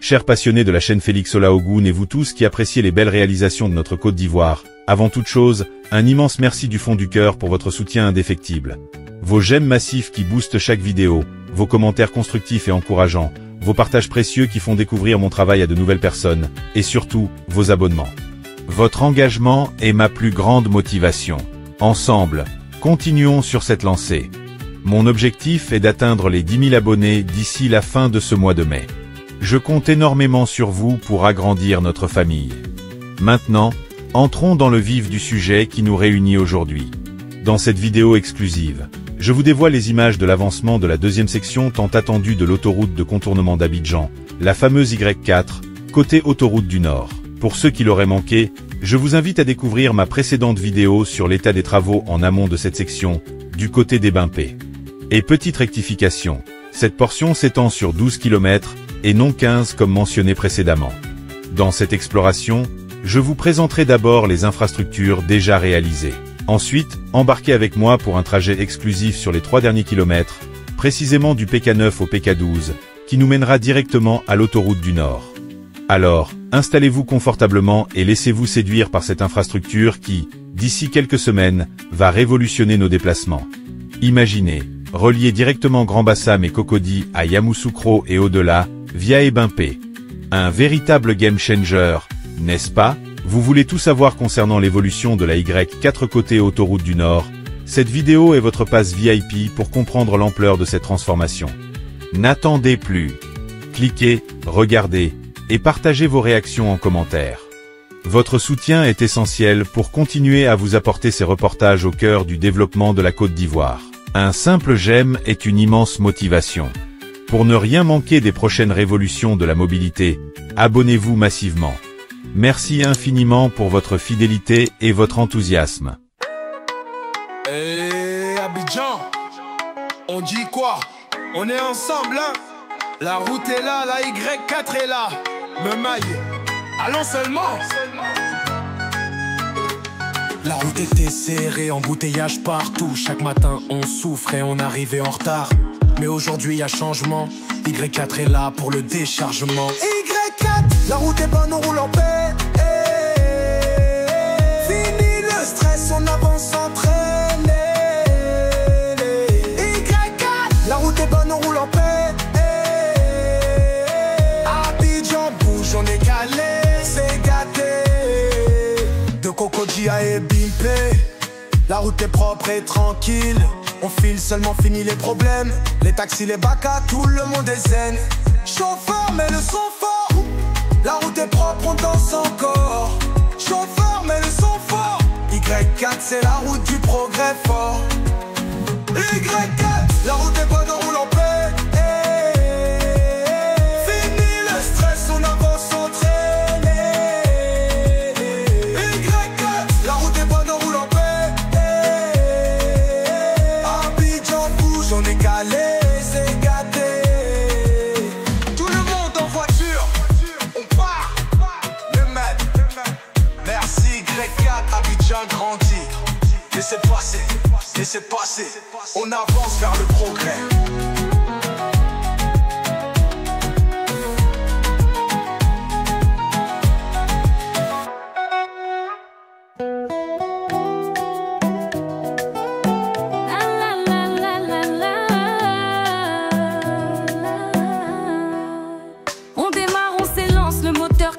chers passionnés de la chaîne Félix Olaogun et vous tous qui appréciez les belles réalisations de notre Côte d'Ivoire, avant toute chose, un immense merci du fond du cœur pour votre soutien indéfectible. Vos j'aime massifs qui boostent chaque vidéo, vos commentaires constructifs et encourageants, vos partages précieux qui font découvrir mon travail à de nouvelles personnes, et surtout, vos abonnements. Votre engagement est ma plus grande motivation. Ensemble, continuons sur cette lancée. Mon objectif est d'atteindre les 10 000 abonnés d'ici la fin de ce mois de mai. Je compte énormément sur vous pour agrandir notre famille. Maintenant, entrons dans le vif du sujet qui nous réunit aujourd'hui. Dans cette vidéo exclusive, je vous dévoile les images de l'avancement de la deuxième section tant attendue de l'autoroute de contournement d'Abidjan, la fameuse Y4, côté autoroute du Nord. Pour ceux qui l'auraient manqué, je vous invite à découvrir ma précédente vidéo sur l'état des travaux en amont de cette section, du côté des Bimpé. Et petite rectification, cette portion s'étend sur 12 km, et non 15 comme mentionné précédemment. Dans cette exploration, je vous présenterai d'abord les infrastructures déjà réalisées. Ensuite, embarquez avec moi pour un trajet exclusif sur les 3 derniers kilomètres, précisément du PK9 au PK12, qui nous mènera directement à l'autoroute du Nord. Alors, installez-vous confortablement et laissez-vous séduire par cette infrastructure qui, d'ici quelques semaines, va révolutionner nos déplacements. Imaginez, relier directement Grand Bassam et Cocody à Yamoussoukro et au-delà, via Ebimpé. Un véritable game changer, n'est-ce pas? Vous voulez tout savoir concernant l'évolution de la Y4 côté autoroute du Nord? Cette vidéo est votre passe VIP pour comprendre l'ampleur de cette transformation. N'attendez plus. Cliquez, regardez, et partagez vos réactions en commentaire. Votre soutien est essentiel pour continuer à vous apporter ces reportages au cœur du développement de la Côte d'Ivoire. Un simple j'aime est une immense motivation. Pour ne rien manquer des prochaines révolutions de la mobilité, abonnez-vous massivement. Merci infiniment pour votre fidélité et votre enthousiasme. Hey Abidjan, on dit quoi? On est ensemble, hein? La route est là, la Y4 est là. Me maille, allons seulement. La route était serrée, embouteillage partout. Chaque matin on souffrait, on arrivait en retard. Mais aujourd'hui y'a changement, Y4 est là pour le déchargement. Y4, la route est bonne, on roule en paix. Fini le stress, on avance sans traîner. Y4, la route est bonne, on roule en paix. Abidjan bouge, on est calé, c'est gâté. De Cocody à Ebimpé, la route est propre et tranquille. On file seulement, fini les problèmes. Les taxis, les bacas, tout le monde est zen. Chauffeur, mets le son fort. La route est propre, on danse encore. Chauffeur, mets le son fort. Y4, c'est la route du progrès fort. Y4, la route est bonne, on roule en paix. Fini le stress, on avance sans traîner. Y4, la route est bonne, on roule en paix. On est calé, c'est gâté. Tout le monde en voiture, on part. Le maître, merci Y4, Abidjan grandit. Laissez passer, laissez passer. On avance vers le progrès.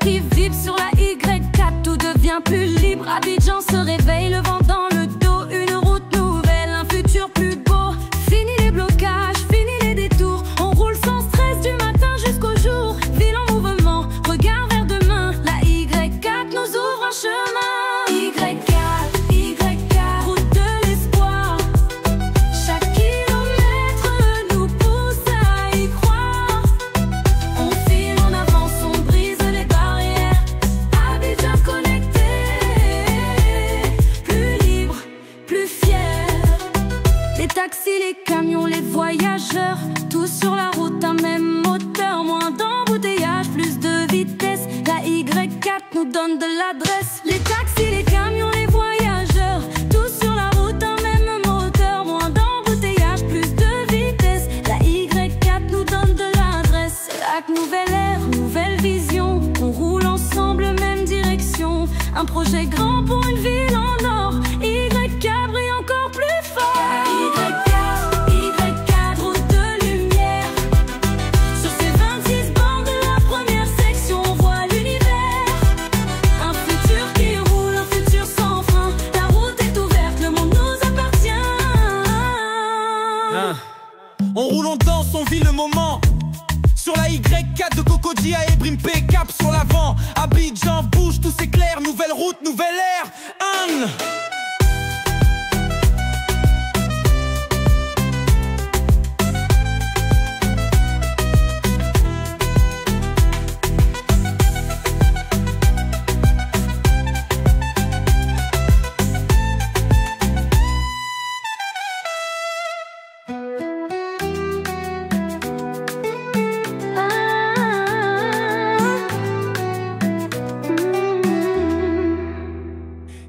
Qui vibre sur la Y4, tout devient plus libre. Abidjan se réveille, le vent dans le dos. Une route nouvelle, un futur plus beau. Fini les blocages, fini les détours. On roule sans stress du matin jusqu'au jour. Ville en mouvement, regard vers demain. La Y4 nous ouvre un chemin. Y4, Y4, route de l'espoir. Chaque kilomètre nous pousse à y croire. On file, on avance, on brise les barrières. Abidjan connecté, plus libre, plus fier. Les taxis, les camions, les voyageurs, tous sur la route, un même moteur. Moins d'embouteillage, plus de vitesse. La Y4 nous donne de l'adresse. Les taxis, les camions, les voyageurs, tous sur la route, un même moteur. Moins d'embouteillage, plus de vitesse. La Y4 nous donne de l'adresse. Chaque nouvelle ère, nouvelle Un projet grand pour une ville en or. Y4 brille encore plus fort. Y4, route de lumière. Sur ces 26 bandes de la première section, on voit l'univers. Un futur qui roule, un futur sans frein. La route est ouverte, le monde nous appartient. On roule, on danse, on vit le moment. Sur la Y4 de Cocody à Ebrimpe, cap sur l'avant. Abidjan bouge, tout s'éclaire, nouvelle route, nouvelle ère.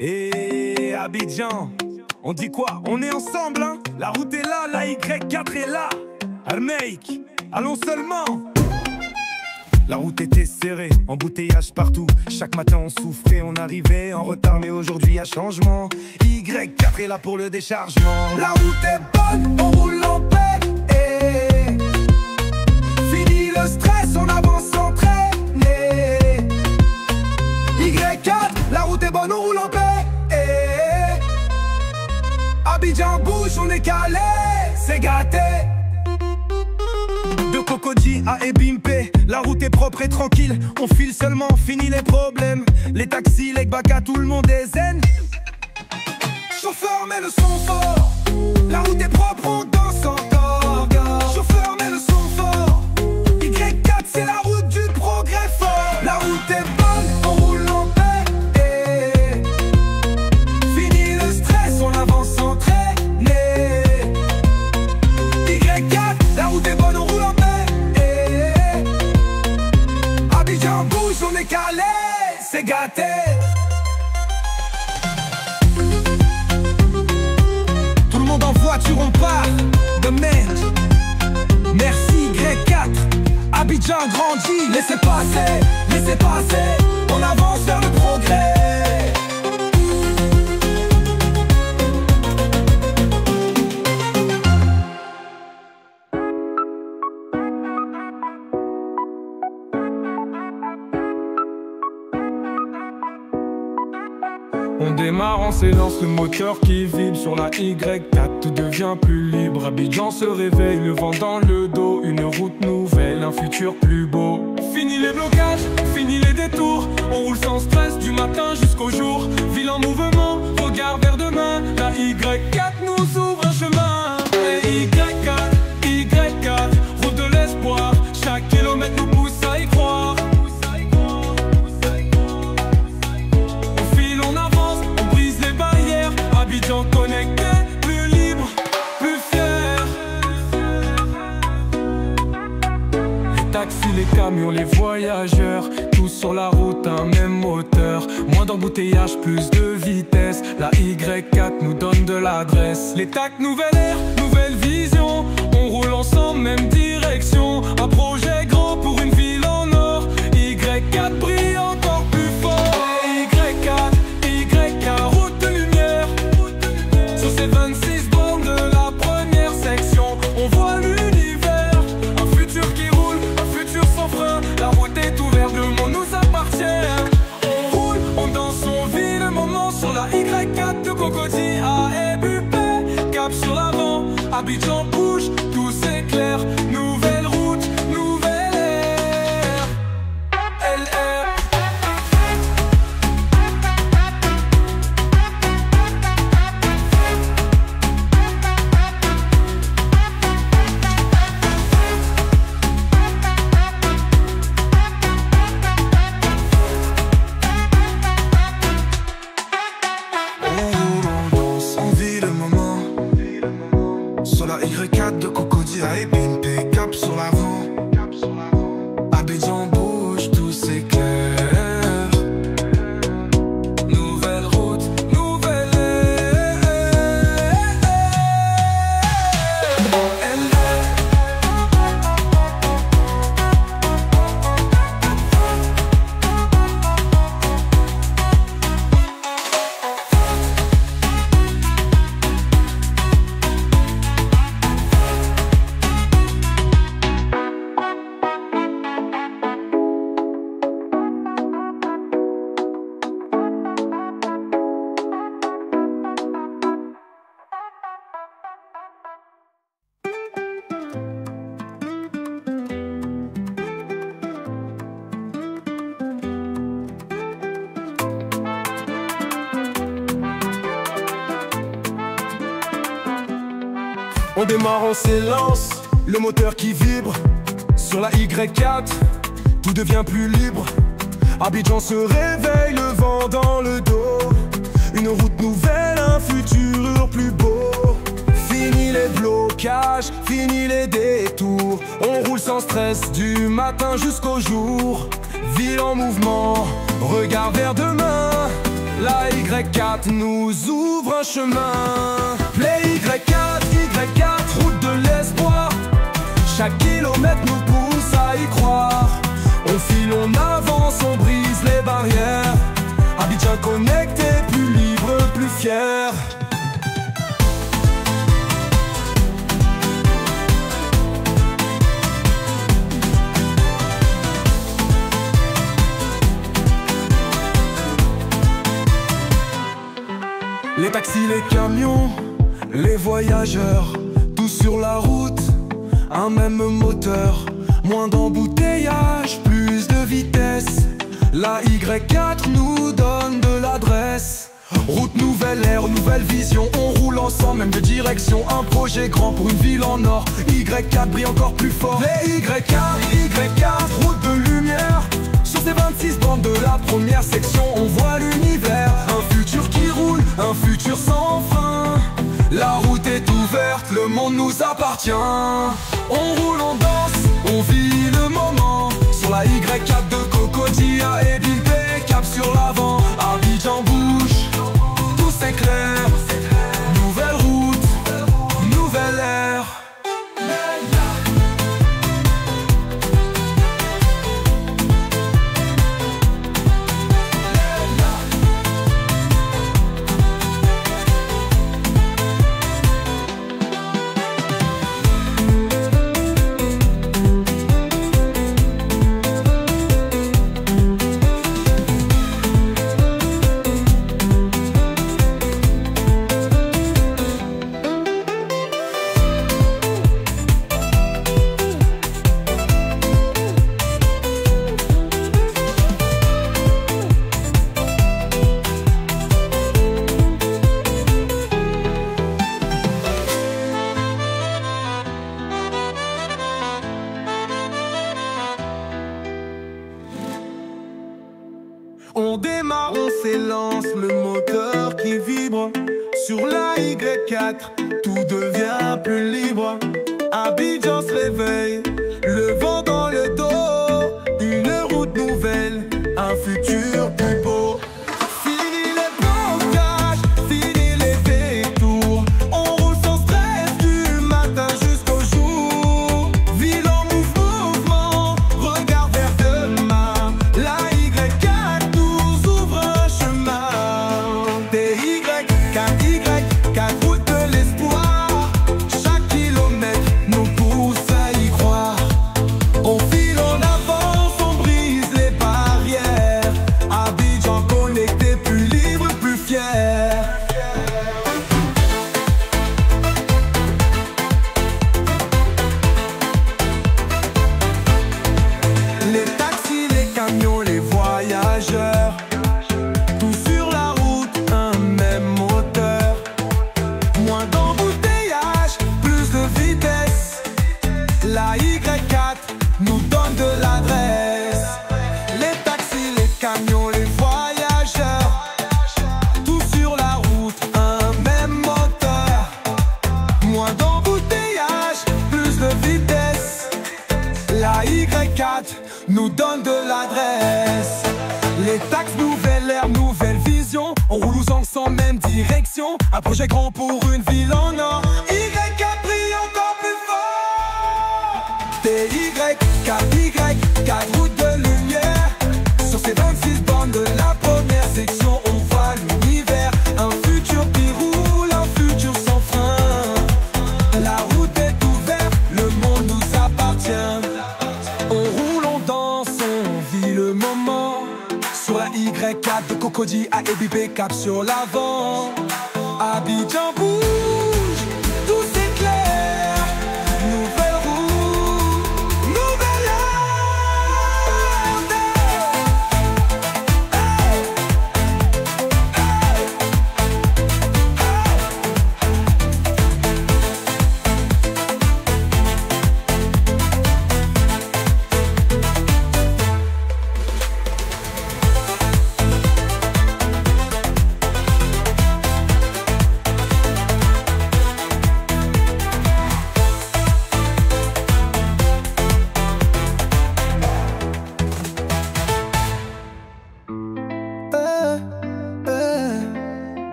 Et Abidjan, on dit quoi? On est ensemble, hein? La route est là, la Y4 est là. Armeik, allons seulement. La route était serrée, embouteillage partout. Chaque matin on souffrait, on arrivait en retard, mais aujourd'hui y a changement. Y4 est là pour le déchargement. La route est bonne, on roule en paix. Fini le stress, on avance entraîné. Y4, la route est bonne, on roule en paix. Abidjan bouge, on est calé, c'est gâté. De Cocody à Ebimpe, la route est propre et tranquille. On file seulement, fini les problèmes. Les taxis, les baka, tout le monde est zen. Chauffeur, mets le son fort. La route est propre, on danse encore. Chauffeur, mets le son fort. Y4, c'est la route du progrès fort. La route est bonne, on roule en paix. Fini le stress, on avance entraîné. Y4, la route est bonne, on roule en paix. Abidjan bouge, on est calé, c'est gâté. Tout le monde en voiture, on part de merde. Merci Y4, Abidjan grandit. Laissez passer, on avance vers le progrès. On démarre, on s'élance, le moteur qui vibre sur la Y4, tout devient plus libre. Abidjan se réveille, le vent dans le dos, une route nouvelle, un futur plus beau. Fini les blocages, fini les détours, on roule sans stress du matin jusqu'au jour. Ville en mouvement, regard vers demain, la Y4 nous ouvre un chemin. Et Y4, route de l'espoir, chaque kilomètre nous pousse à y croire. Abidjan connecté, plus libre, plus fier. Les taxis, les camions, les voyageurs, tous sur la route, un même moteur. Moins d'embouteillage, plus de vitesse. La Y4 nous donne de l'adresse. Les tacs, nouvelle ère, nouvelle vision. On roule ensemble, même direction. Un projet grand pour une ville en or. Y4 brille encore plus fort. Y4, route de lumière. Sur ces 26 bandes de la première section, on voit l'univers. Un futur qui roule, un futur sans frein. La route est ouverte, le monde nous appartient. On roule, on danse, on vit le moment. Sur la Y4 de Cocody à Ebimpe, cap sur l'avant. Abidjan bouge, tout s'éclaire. Nouvelle route, nouvelle ère. LR. On vit le moment. Sur la Y4 de On démarre, on s'élance, le moteur qui vibre. Sur la Y4, tout devient plus libre. Abidjan se réveille, le vent dans le dos. Une route nouvelle, un futur plus beau. Fini les blocages, fini les détours. On roule sans stress du matin jusqu'au jour. Ville en mouvement, regard vers demain. La Y4 nous ouvre un chemin. Les Y4, route de l'espoir. Chaque kilomètre nous pousse à y croire. On file, on avance, on brise les barrières. Abidjan connecté, plus libre, plus fier. Les taxis, les camions, les voyageurs, tous sur la route, un même moteur. Moins d'embouteillage, plus de vitesse. La Y4 nous donne de l'adresse. Route, nouvelle ère, nouvelle vision. On roule ensemble, même de direction. Un projet grand pour une ville en or. Y4 brille encore plus fort. Les Y4, route de lumière. Sur ces 26 bandes de la première section, on voit l'univers. Un futur qui roule, un futur sans frein. La route est ouverte, le monde nous appartient. On roule, on danse, on vit le moment. Sur la Y4 de Cocody à Ebimpe, cap sur l'avant. Abidjan bouge, tout s'éclaire. Nouvelle route, nouvelle ère. On démarre, on s'élance, le moteur qui vibre. Sur la Y4, tout devient plus libre. Abidjan se réveille, le vent dans le dos. Une route nouvelle, un futur plus beau. Fini les blocages, fini les détours. On roule sans stress du matin jusqu'au jour. Ville en mouvement, regard vers demain. La Y4 nous ouvre un chemin. Des Y4, route de l'espoir. Chaque kilomètre nous pousse à y croire. On file, on avance, on brise les barrières. Abidjan connecté, plus libre, plus fier. Les taxis, les camions, les voyageurs, tout sur la route, un même moteur. Moins d'embouteillage, plus de vitesse. La Y4 nous donne de l'adresse. Les taxis, les camions, les voyageurs, tout sur la route, un même moteur. Moins d'embouteillage, plus de vitesse. La Y4 nous donne de l'adresse. Les taxes, nouvelle ère, nouvelle vision. On roule ensemble, même direction. Un projet grand pour une ville en or. Y4 brille encore plus fort. Des Y4, route de lumière. Sur ces 26 bandes de la première section, on voit l'univers. Un futur qui roule, un futur sans frein. La route est ouverte, le monde nous appartient. On roule, on danse, on vit le moment. Sur la Y4 de Cocody à Ebimpe, cap sur l'avant. Abidjan bouge, tout s'éclaire. Nouvelle route, nouvelle ère.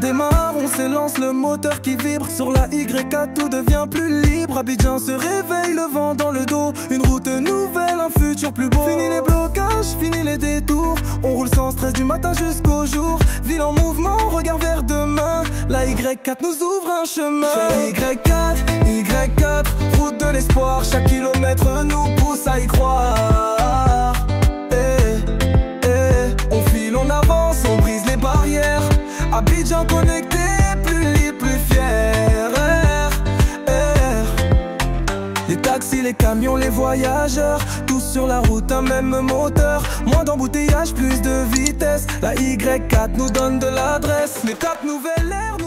démarre, on s'élance, le moteur qui vibre. Sur la Y4 tout devient plus libre. Abidjan se réveille, le vent dans le dos. Une route nouvelle, un futur plus beau. Fini les blocages, fini les détours. On roule sans stress du matin jusqu'au jour. Ville en mouvement, regard vers demain. La Y4 nous ouvre un chemin. Y4, route de l'espoir. Chaque kilomètre nous pousse à y croire. On file, on avance, on brise les barrières. Abidjan connecté, plus libre, plus fier. Les taxis, les camions, les voyageurs, tous sur la route, un même moteur. Moins d'embouteillage, plus de vitesse. La Y4 nous donne de l'adresse. L'étape nouvelle ère.